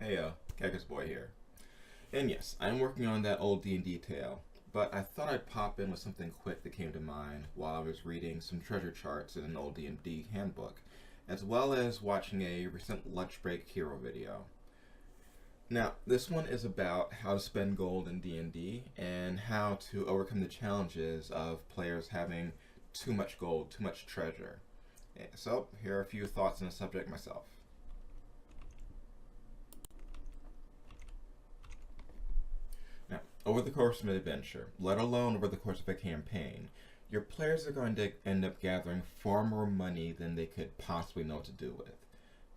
Hey, Kekis Boy here. And yes, I'm working on that old D&D tale, but I thought I'd pop in with something quick that came to mind while I was reading some treasure charts in an old D&D handbook, as well as watching a recent lunch break hero video. Now, this one is about how to spend gold in D&D and how to overcome the challenges of players having too much gold, too much treasure. So, here are a few thoughts on the subject myself. Now, over the course of an adventure, let alone over the course of a campaign, your players are going to end up gathering far more money than they could possibly know what to do with.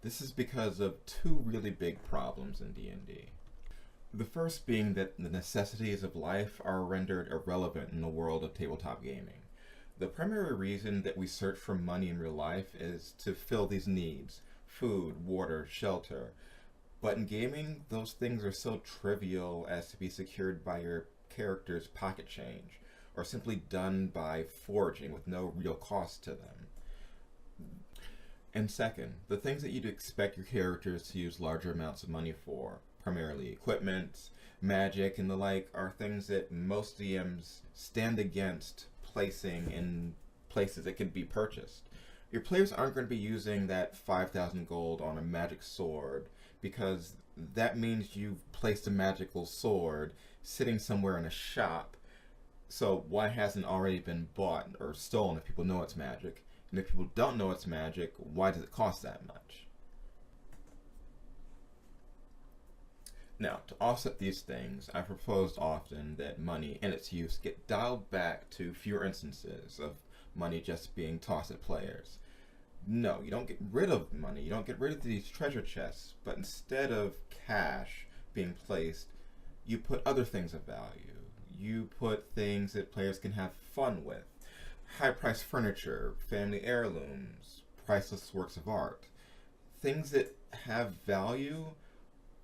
This is because of two really big problems in D&D. The first being that the necessities of life are rendered irrelevant in the world of tabletop gaming. The primary reason that we search for money in real life is to fill these needs: food, water, shelter. But in gaming, those things are so trivial as to be secured by your character's pocket change, or simply done by foraging with no real cost to them. And second, the things that you'd expect your characters to use larger amounts of money for, primarily equipment, magic, and the like, are things that most DMs stand against placing in places that could be purchased. Your players aren't going to be using that 5,000 gold on a magic sword, because that means you've placed a magical sword sitting somewhere in a shop. So why hasn't it already been bought or stolen if people know it's magic? And if people don't know it's magic, why does it cost that much? Now, to offset these things, I've proposed often that money and its use get dialed back to fewer instances of money just being tossed at players. No, you don't get rid of money, you don't get rid of these treasure chests, but instead of cash being placed, you put other things of value. You put things that players can have fun with. High-priced furniture, family heirlooms, priceless works of art. Things that have value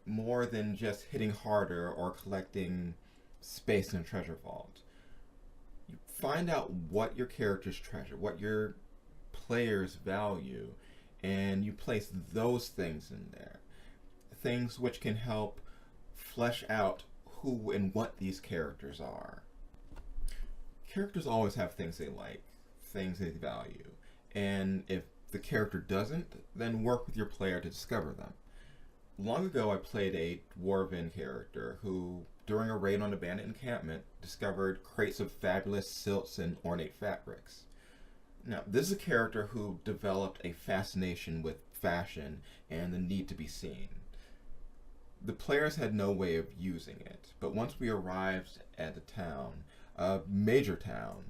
more than just hitting harder or collecting space in a treasure vault. You find out what your characters treasure, what your players value, and you place those things in there. Things which can help flesh out who and what these characters are. Characters always have things they like, things they value, and if the character doesn't, then work with your player to discover them. Long ago, I played a dwarven character who, during a raid on an abandoned encampment, discovered crates of fabulous silks and ornate fabrics. Now, this is a character who developed a fascination with fashion and the need to be seen. The players had no way of using it, but once we arrived at the town, a major town,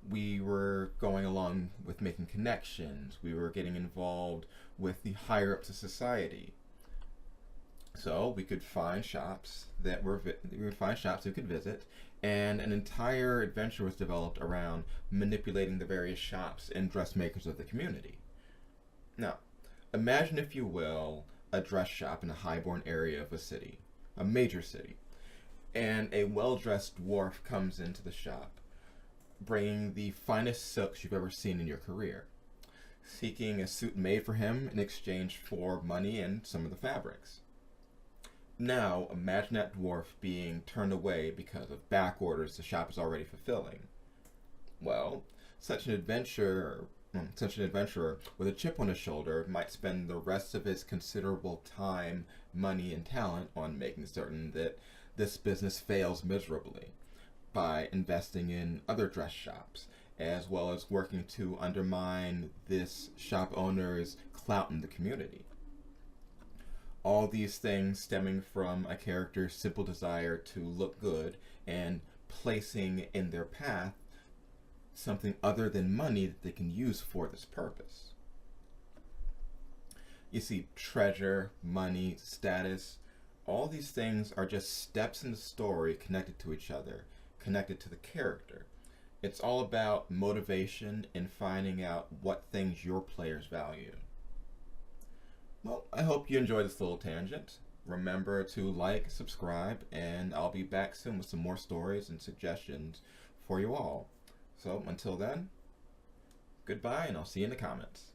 we were going along with making connections, we were getting involved with the higher ups of society. So we could find shops that we could visit, and an entire adventure was developed around manipulating the various shops and dressmakers of the community. Now, imagine, if you will, a dress shop in a highborn area of a city, a major city, and a well-dressed dwarf comes into the shop, bringing the finest silks you've ever seen in your career, seeking a suit made for him in exchange for money and some of the fabrics. Now, imagine that dwarf being turned away because of back orders the shop is already fulfilling. Well, such an adventurer with a chip on his shoulder might spend the rest of his considerable time, money, and talent on making certain that this business fails miserably by investing in other dress shops, as well as working to undermine this shop owner's clout in the community. All these things stemming from a character's simple desire to look good and placing in their path something other than money that they can use for this purpose. You see, treasure, money, status, all these things are just steps in the story connected to each other, connected to the character. It's all about motivation and finding out what things your players value. Well, I hope you enjoyed this little tangent. Remember to like, subscribe, and I'll be back soon with some more stories and suggestions for you all. So until then, goodbye, and I'll see you in the comments.